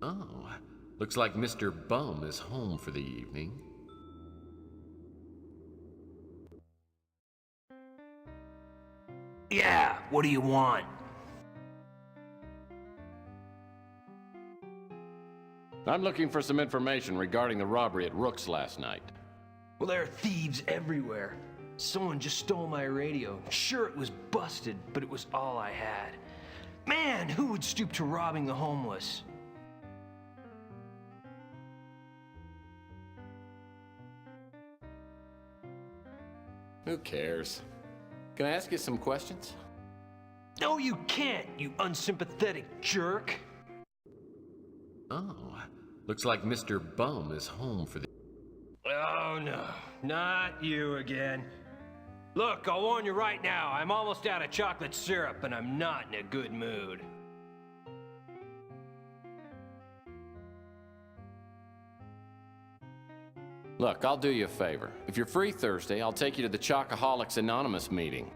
Oh, looks like Mr. Bum is home for the evening. Yeah, what do you want? I'm looking for some information regarding the robbery at Rook's last night. Well, there are thieves everywhere. Someone just stole my radio. Sure, it was busted, but it was all I had. Man, who would stoop to robbing the homeless? Who cares? Can I ask you some questions? No, you can't, you unsympathetic jerk. Oh, looks like Mr. Bum is home for the... Oh, no, not you again. Look, I'll warn you right now, I'm almost out of chocolate syrup and I'm not in a good mood. Look, I'll do you a favor. If you're free Thursday, I'll take you to the Chocoholics Anonymous meeting.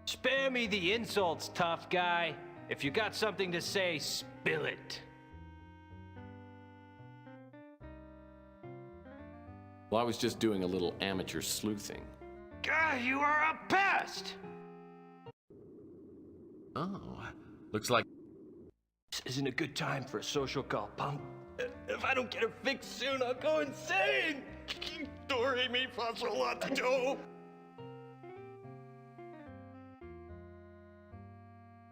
Spare me the insults, tough guy. If you got something to say, spill it. Well, I was just doing a little amateur sleuthing. God, you are a pest! Oh, looks like... This isn't a good time for a social call, punk. If I don't get her fixed soon, I'll go insane! Do re mi fa sol la ti do.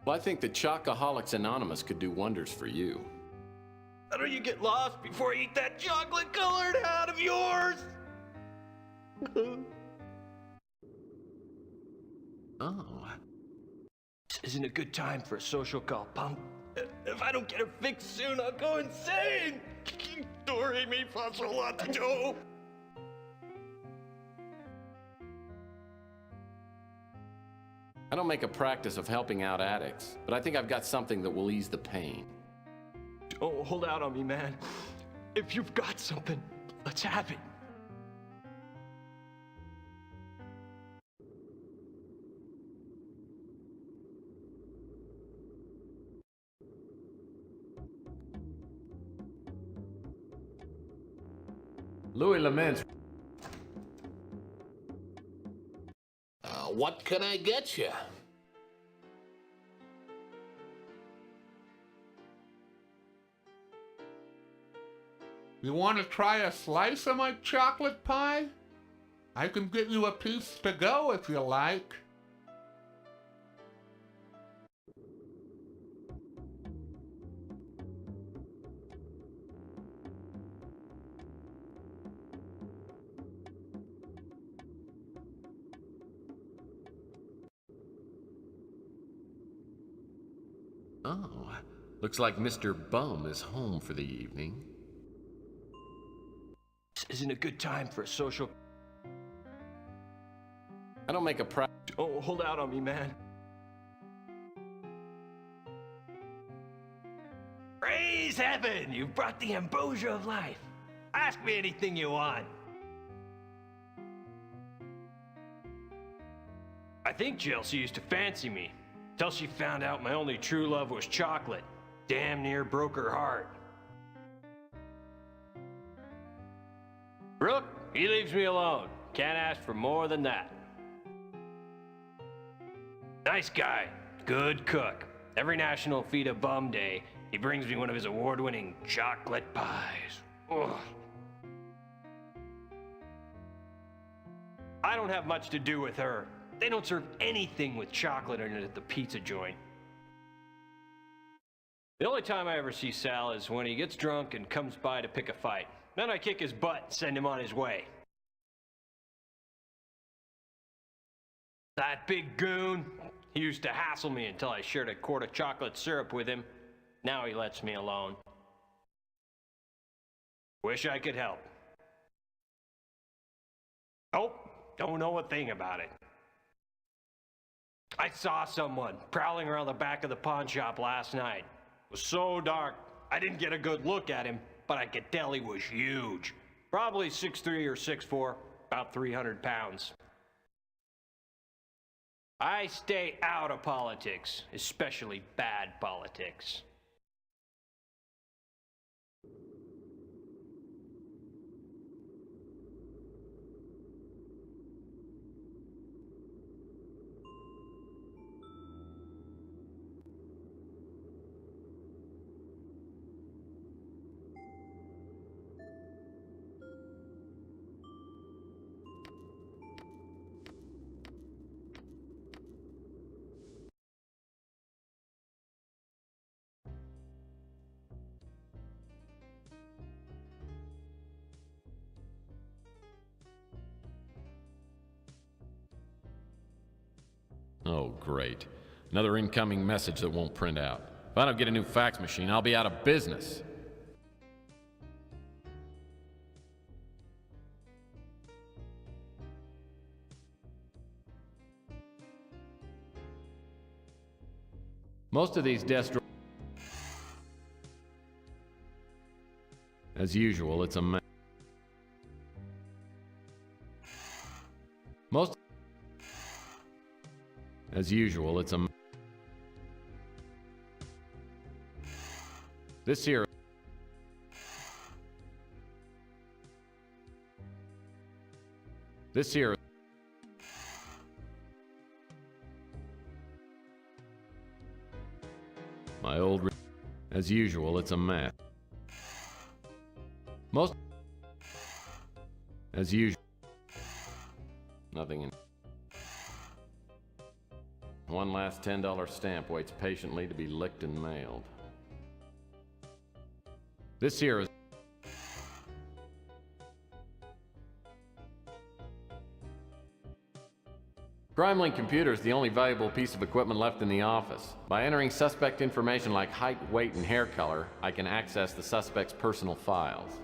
Well, I think the Chocoholics Anonymous could do wonders for you. How do you get lost before I eat that chocolate-colored hat of yours? Oh. This isn't a good time for a social call, punk. If I don't get her fixed soon, I'll go insane! Do re mi fa sol la ti do. I don't make a practice of helping out addicts, but I think I've got something that will ease the pain. Oh, hold out on me, man. If you've got something, let's have it. Louis laments. What can I get you? You want to try a slice of my chocolate pie? I can get you a piece to go if you like. Oh, looks like Mr. Bum is home for the evening. This isn't a good time for a social... I don't make a practice. Oh, hold out on me, man. Praise heaven! You've brought the ambrosia of life. Ask me anything you want. I think Chelsea used to fancy me, till she found out my only true love was chocolate. Damn near broke her heart. Rook, he leaves me alone. Can't ask for more than that. Nice guy, good cook. Every National Feed a Bum Day, he brings me one of his award-winning chocolate pies. Ugh. I don't have much to do with her. They don't serve anything with chocolate in it at the pizza joint. The only time I ever see Sal is when he gets drunk and comes by to pick a fight. Then I kick his butt and send him on his way. That big goon, he used to hassle me until I shared a quart of chocolate syrup with him. Now he lets me alone. Wish I could help. Oh, don't know a thing about it. I saw someone prowling around the back of the pawn shop last night. It was so dark, I didn't get a good look at him, but I could tell he was huge. Probably 6'3" or 6'4", about 300 pounds. I stay out of politics, especially bad politics. Oh, great. Another incoming message that won't print out. If I don't get a new fax machine, I'll be out of business. Most of these desk drawers... As usual, it's a mess. Most... As usual, it's a... This here... This here... My old... As usual, it's a mess. Most... As usual... Nothing in... One last $10 stamp waits patiently to be licked and mailed. This here is... CrimeLink computer is the only valuable piece of equipment left in the office. By entering suspect information like height, weight, and hair color, I can access the suspect's personal files.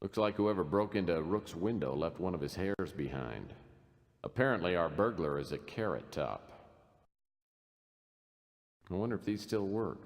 Looks like whoever broke into Rook's window left one of his hairs behind. Apparently our burglar is a Carrot Top. I wonder if these still work.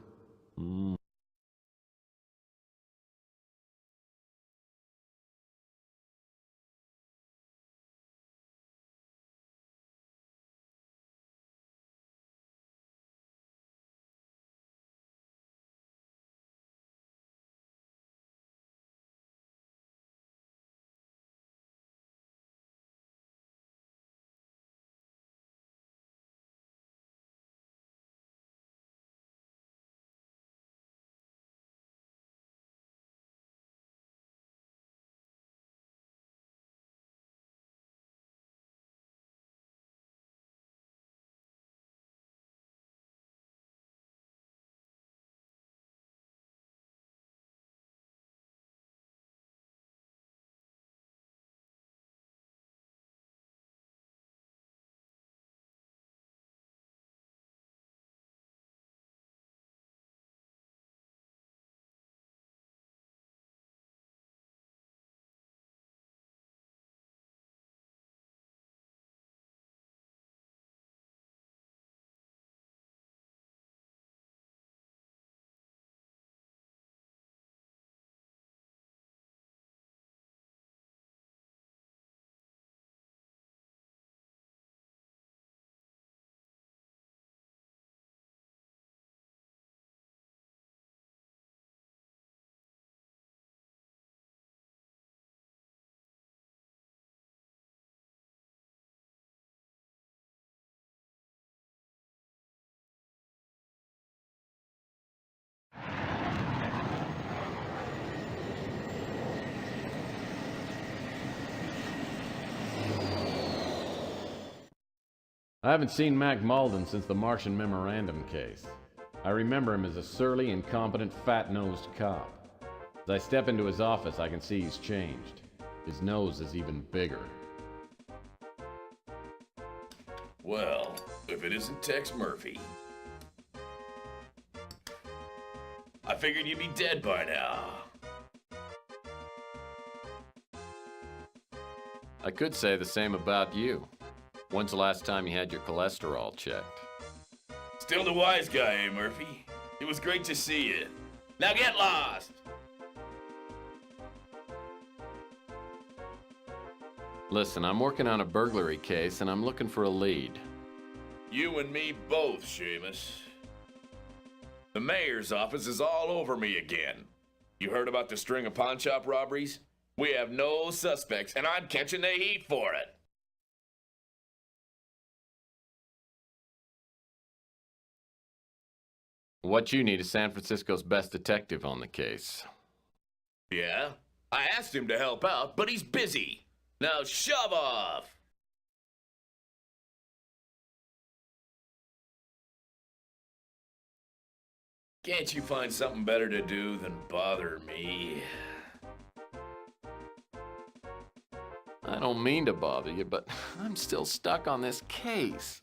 I haven't seen Mac Malden since the Martian Memorandum case. I remember him as a surly, incompetent, fat-nosed cop. As I step into his office, I can see he's changed. His nose is even bigger. Well, if it isn't Tex Murphy. I figured you'd be dead by now. I could say the same about you. When's the last time you had your cholesterol checked? Still the wise guy, eh, Murphy? It was great to see you. Now get lost! Listen, I'm working on a burglary case and I'm looking for a lead. You and me both, Seamus. The mayor's office is all over me again. You heard about the string of pawn shop robberies? We have no suspects, and I'm catching the heat for it. What you need is San Francisco's best detective on the case. Yeah? I asked him to help out, but he's busy. Now shove off! Can't you find something better to do than bother me? I don't mean to bother you, but I'm still stuck on this case.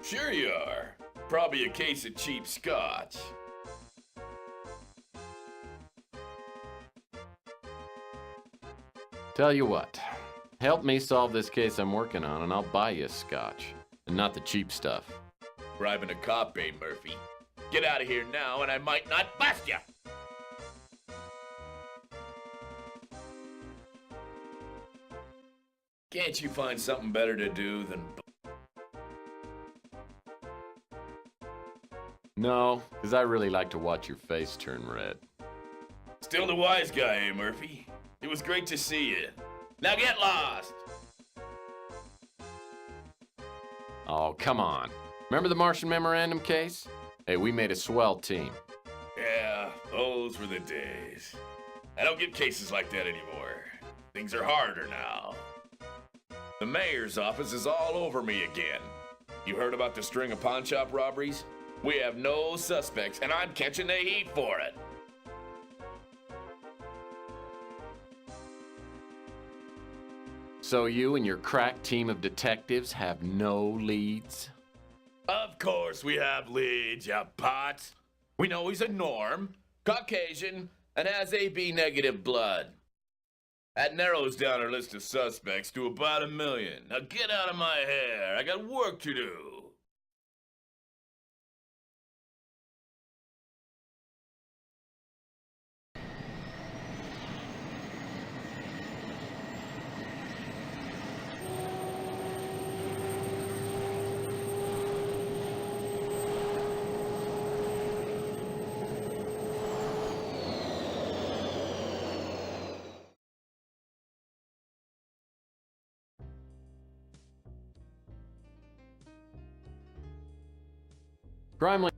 Sure you are. Probably a case of cheap scotch. Tell you what, help me solve this case I'm working on and I'll buy you a scotch. And not the cheap stuff. Bribing a cop, eh, Murphy? Get out of here now and I might not bust you! Can't you find something better to do than... No, because I really like to watch your face turn red. Still the wise guy, eh, Murphy? It was great to see you. Now get lost! Oh, come on. Remember the Martian Memorandum case? Hey, we made a swell team. Yeah, those were the days. I don't get cases like that anymore. Things are harder now. The mayor's office is all over me again. You heard about the string of pawn shop robberies? We have no suspects, and I'm catching the heat for it. So you and your crack team of detectives have no leads? Of course we have leads, you pots. We know he's a norm, Caucasian, and has AB negative blood. That narrows down our list of suspects to about 1 million. Now get out of my hair. I got work to do. Crime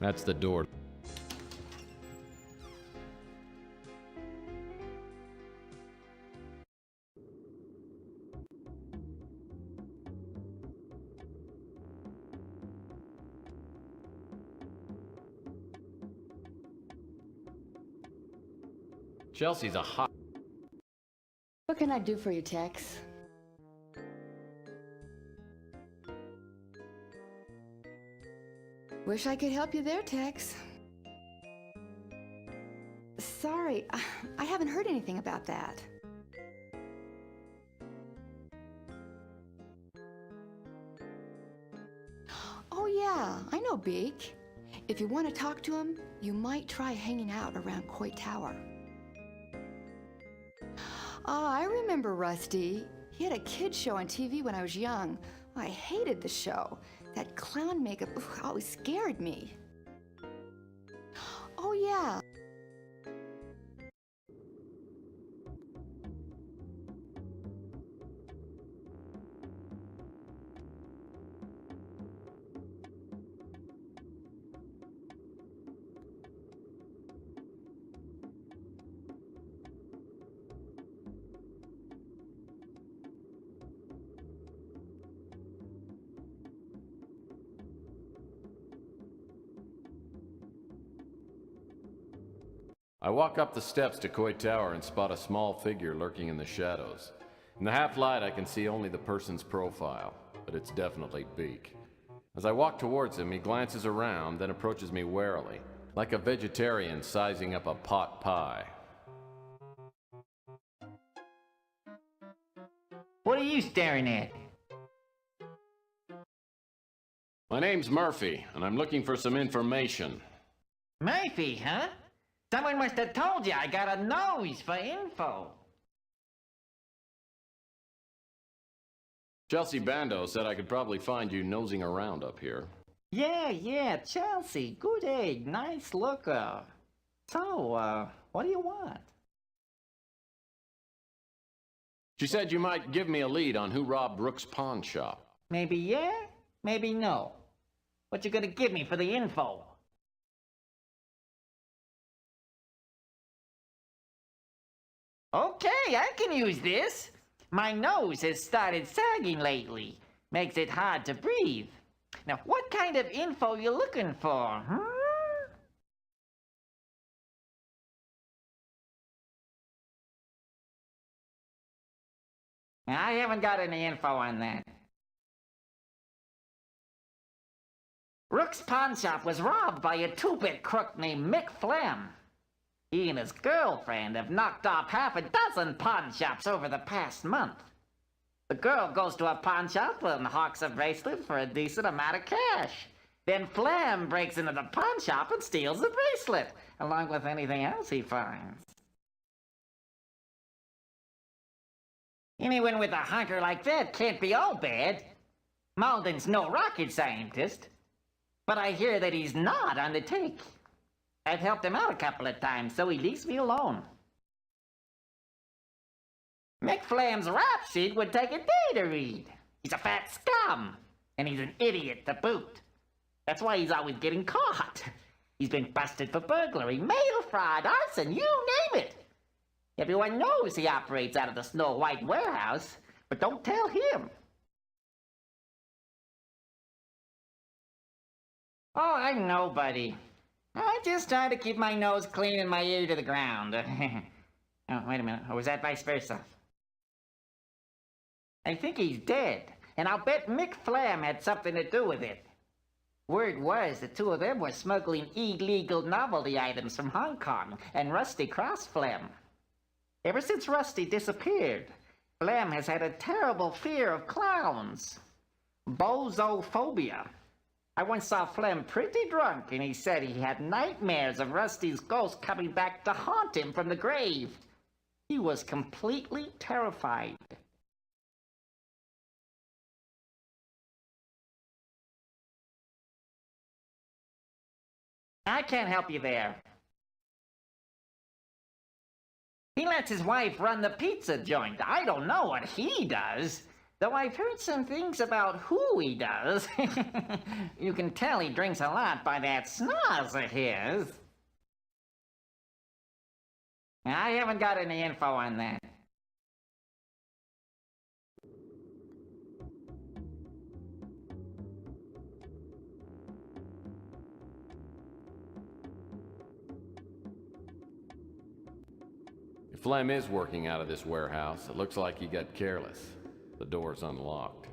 That's the door. Chelsea's a hot... What can I do for you, Tex? Wish I could help you there, Tex. Sorry, I haven't heard anything about that. Oh yeah, I know Beak. If you want to talk to him, you might try hanging out around Coit Tower. Ah, I remember Rusty. He had a kid show on TV when I was young. I hated the show. That clown makeup always scared me. Oh yeah. I walk up the steps to Coit Tower and spot a small figure lurking in the shadows. In the half-light, I can see only the person's profile, but it's definitely Beak. As I walk towards him, he glances around, then approaches me warily, like a vegetarian sizing up a pot pie. What are you staring at? My name's Murphy, and I'm looking for some information. Murphy, huh? Someone must have told you I got a nose for info. Chelsea Bando said I could probably find you nosing around up here. Yeah, Chelsea. Good egg. Nice looker. So, what do you want? She said you might give me a lead on who robbed Rook's pawn shop. Maybe yeah, maybe no. What you gonna give me for the info? Okay, I can use this. My nose has started sagging lately. Makes it hard to breathe. Now, what kind of info you looking for, huh? I haven't got any info on that. Rook's pawn shop was robbed by a two-bit crook named Mick Flem. He and his girlfriend have knocked off half a dozen pawn shops over the past month. The girl goes to a pawn shop and hawks a bracelet for a decent amount of cash. Then Flem breaks into the pawn shop and steals the bracelet, along with anything else he finds. Anyone with a hunker like that can't be all bad. Malden's no rocket scientist, but I hear that he's not on the take. I've helped him out a couple of times, so he leaves me alone. Mick Flam's rap sheet would take a day to read. He's a fat scum, and he's an idiot to boot. That's why he's always getting caught. He's been busted for burglary, mail fraud, arson, you name it. Everyone knows he operates out of the Snow White warehouse, but don't tell him. Oh, I'm nobody. I just try to keep my nose clean and my ear to the ground. Oh, wait a minute. Or was that vice versa? I think he's dead, and I'll bet Mick Flam had something to do with it. Word was the two of them were smuggling illegal novelty items from Hong Kong, and Rusty crossed Flam. Ever since Rusty disappeared, Flam has had a terrible fear of clowns. Bozophobia. I once saw Flem pretty drunk, and he said he had nightmares of Rusty's ghost coming back to haunt him from the grave. He was completely terrified. I can't help you there. He lets his wife run the pizza joint. I don't know what he does. Though I've heard some things about who he does. You can tell he drinks a lot by that snaz of his. I haven't got any info on that. Flem is working out of this warehouse. It looks like he got careless. The door's unlocked.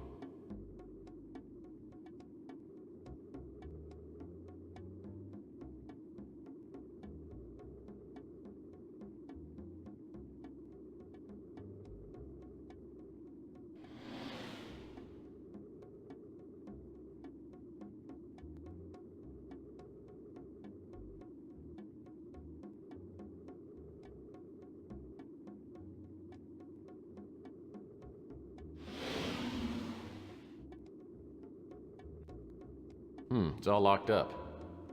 It's all locked up.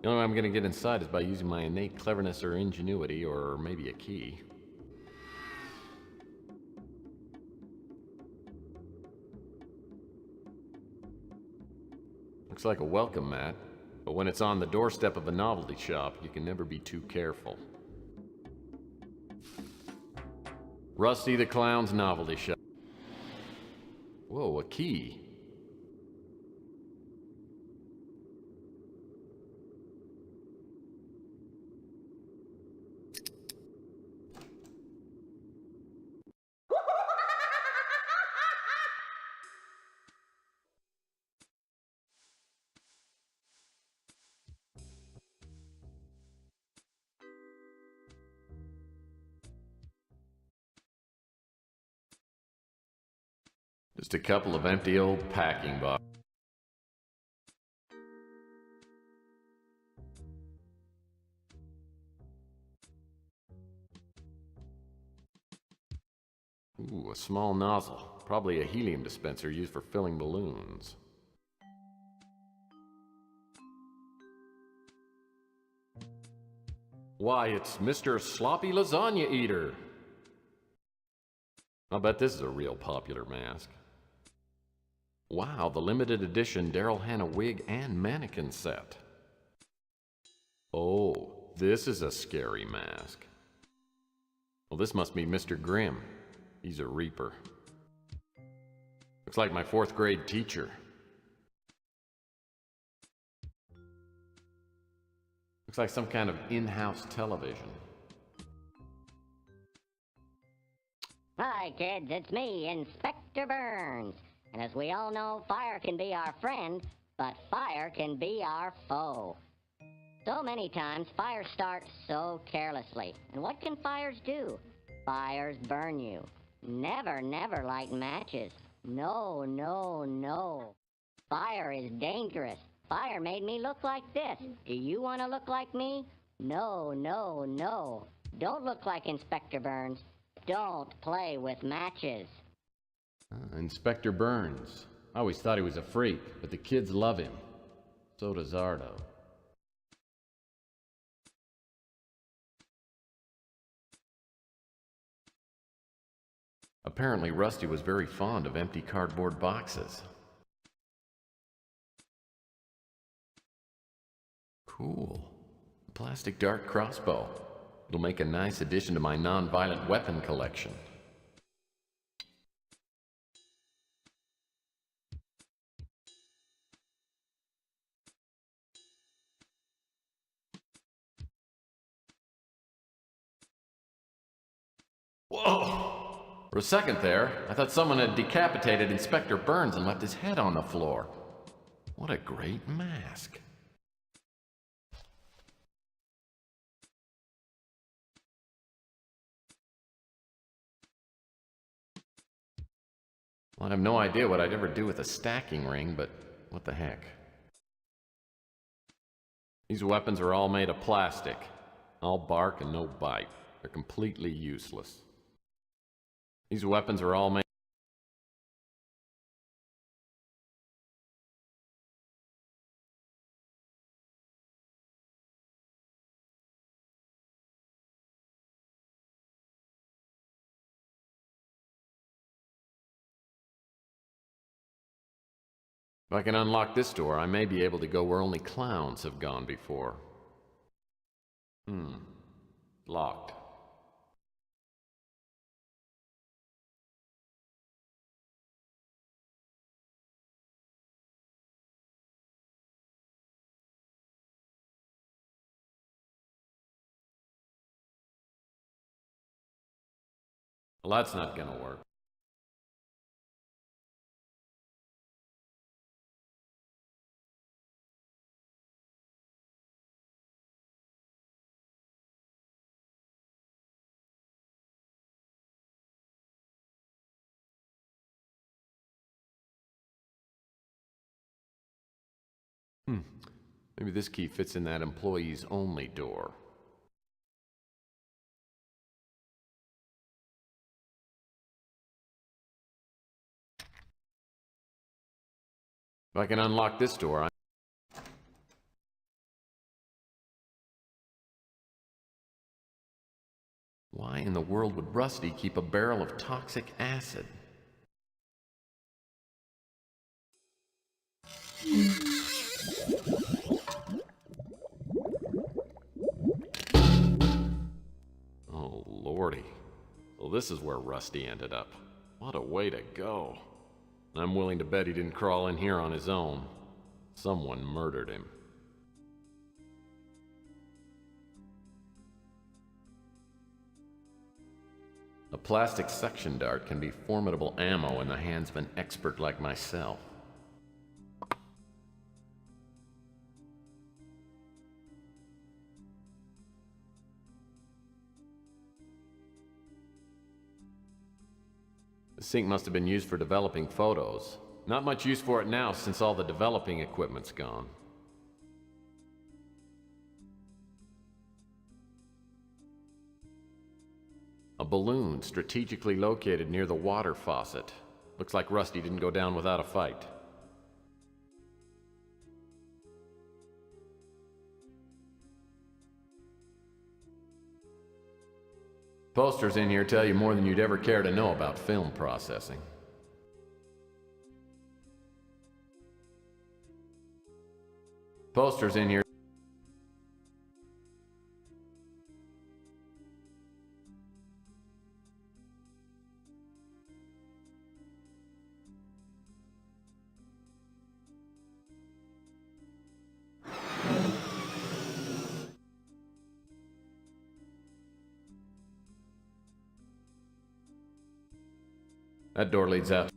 The only way I'm gonna get inside is by using my innate cleverness or ingenuity, or maybe a key. Looks like a welcome mat, but when it's on the doorstep of a novelty shop, you can never be too careful. Rusty the Clown's novelty shop. Whoa, a key. Just a couple of empty old packing boxes. Ooh, a small nozzle. Probably a helium dispenser used for filling balloons. Why, it's Mr. Sloppy Lasagna Eater. I'll bet this is a real popular mask. Wow, the limited edition Daryl Hannah wig and mannequin set. Oh, this is a scary mask. Well, this must be Mr. Grimm. He's a reaper. Looks like my 4th grade teacher. Looks like some kind of in-house television. Hi, kids, it's me, Inspector Burns. And as we all know, fire can be our friend, but fire can be our foe. So many times, fire starts so carelessly. And what can fires do? Fires burn you. Never, never light matches. No, no, no. Fire is dangerous. Fire made me look like this. Do you want to look like me? No, no, no. Don't look like Inspector Burns. Don't play with matches. Inspector Burns. I always thought he was a freak, but the kids love him. So does Ardo. Apparently, Rusty was very fond of empty cardboard boxes. Cool. A plastic dart crossbow. It'll make a nice addition to my non-violent weapon collection. Whoa! For a second there, I thought someone had decapitated Inspector Burns and left his head on the floor. What a great mask. Well, I have no idea what I'd ever do with a stacking ring, but what the heck. These weapons are all made of plastic. All bark and no bite. They're completely useless. These weapons are all made... If I can unlock this door, I may be able to go where only clowns have gone before. Locked. Well, that's not gonna work. Maybe this key fits in that employees only door. If I can unlock this door, Why in the world would Rusty keep a barrel of toxic acid? Oh, lordy. Well, this is where Rusty ended up. What a way to go. I'm willing to bet he didn't crawl in here on his own. Someone murdered him. A plastic suction dart can be formidable ammo in the hands of an expert like myself. The sink must have been used for developing photos. Not much use for it now since all the developing equipment's gone. A balloon strategically located near the water faucet. Looks like Rusty didn't go down without a fight. Posters in here tell you more than you'd ever care to know about film processing. Posters in here. That door leads out.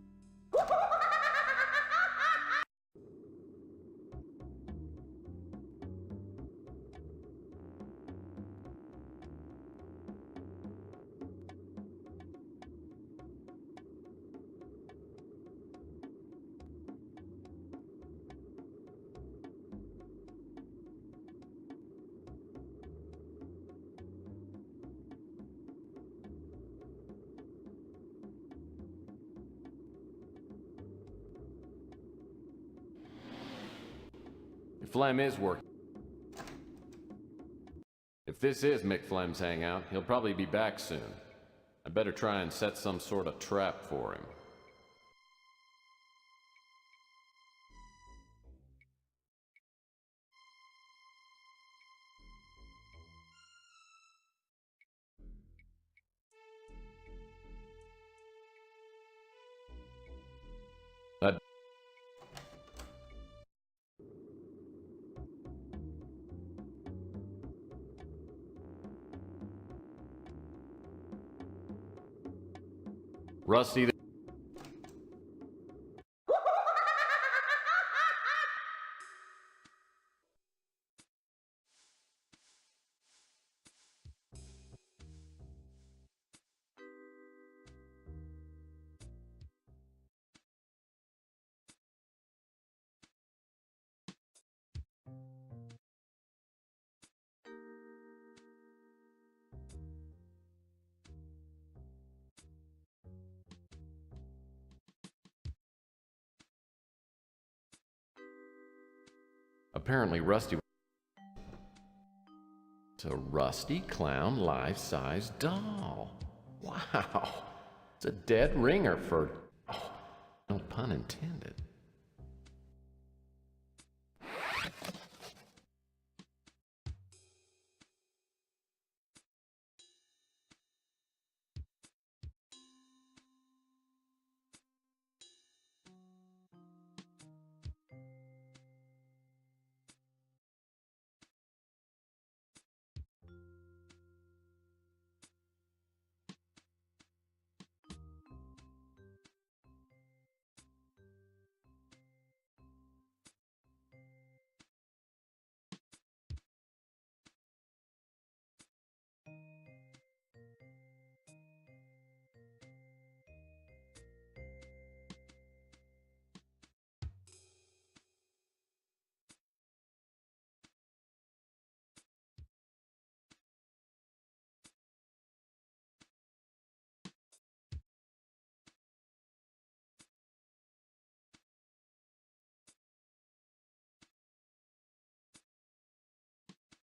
Flem is working. If this is Mick Flem's hangout, he'll probably be back soon. I better try and set some sort of trap for him. That Rusty. Apparently Rusty. It's a Rusty Clown life-size doll. Wow. It's a dead ringer for... Oh, no pun intended.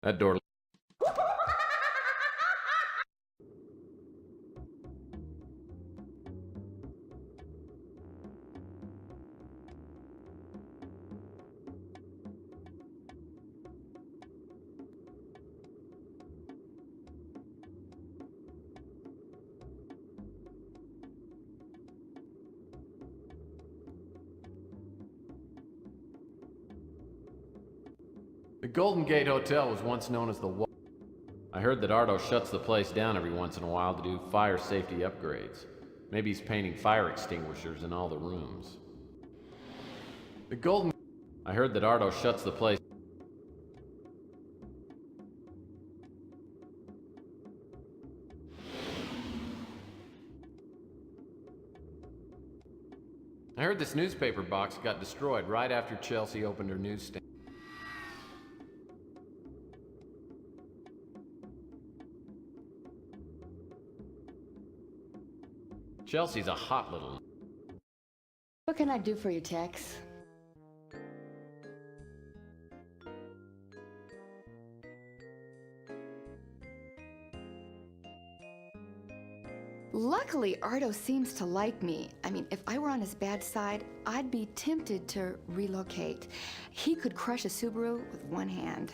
That door. The Golden Gate Hotel was once known as the Wall. I heard that Ardo shuts the place down every once in a while to do fire safety upgrades. Maybe he's painting fire extinguishers in all the rooms. The Golden... I heard that Ardo shuts the place... I heard this newspaper box got destroyed right after Chelsea opened her newsstand. Chelsea's a hot little... What can I do for you, Tex? Luckily, Ardo seems to like me. I mean, if I were on his bad side, I'd be tempted to relocate. He could crush a Subaru with one hand.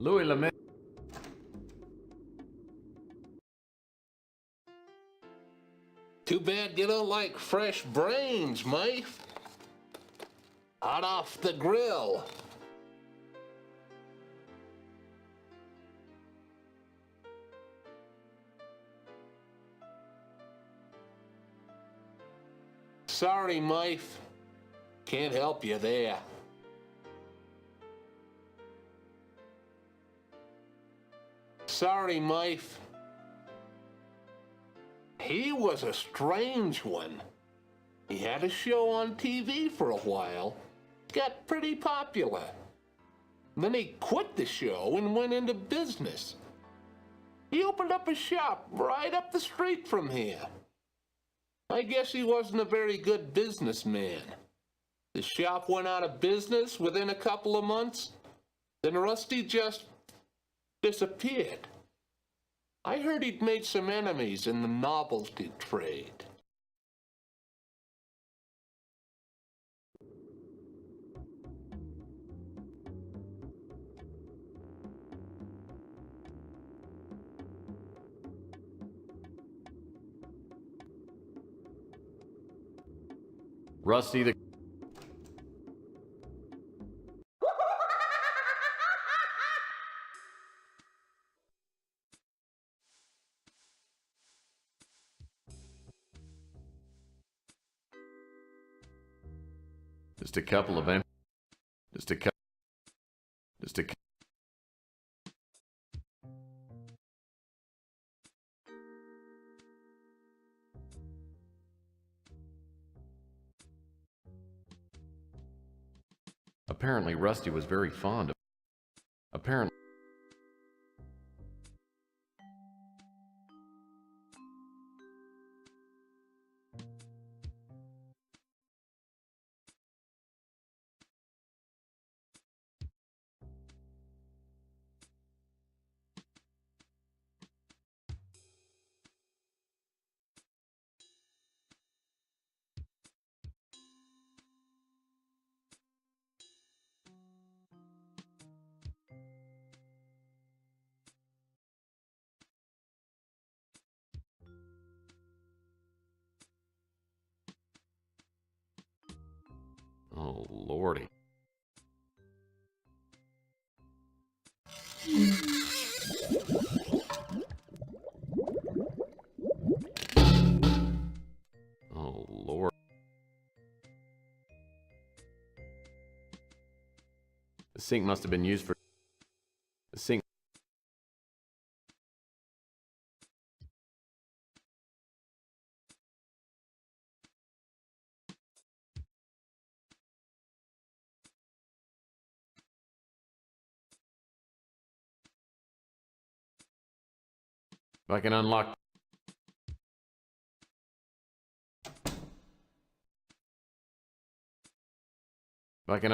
Louis Lemay... Too bad you don't like fresh brains, mate. Hot off the grill. Sorry, mate. Can't help you there. Sorry, mate. He was a strange one. He had a show on TV for a while, got pretty popular. Then he quit the show and went into business. He opened up a shop right up the street from here. I guess he wasn't a very good businessman. The shop went out of business within a couple of months. Then Rusty just disappeared. I heard he'd made some enemies in the novelty trade. Rusty the... Just a couple of Just a Apparently Rusty was very fond of... Apparently... Oh, Lordy. Oh, Lord. The sink must have been used for... The sink... If I can unlock... If I can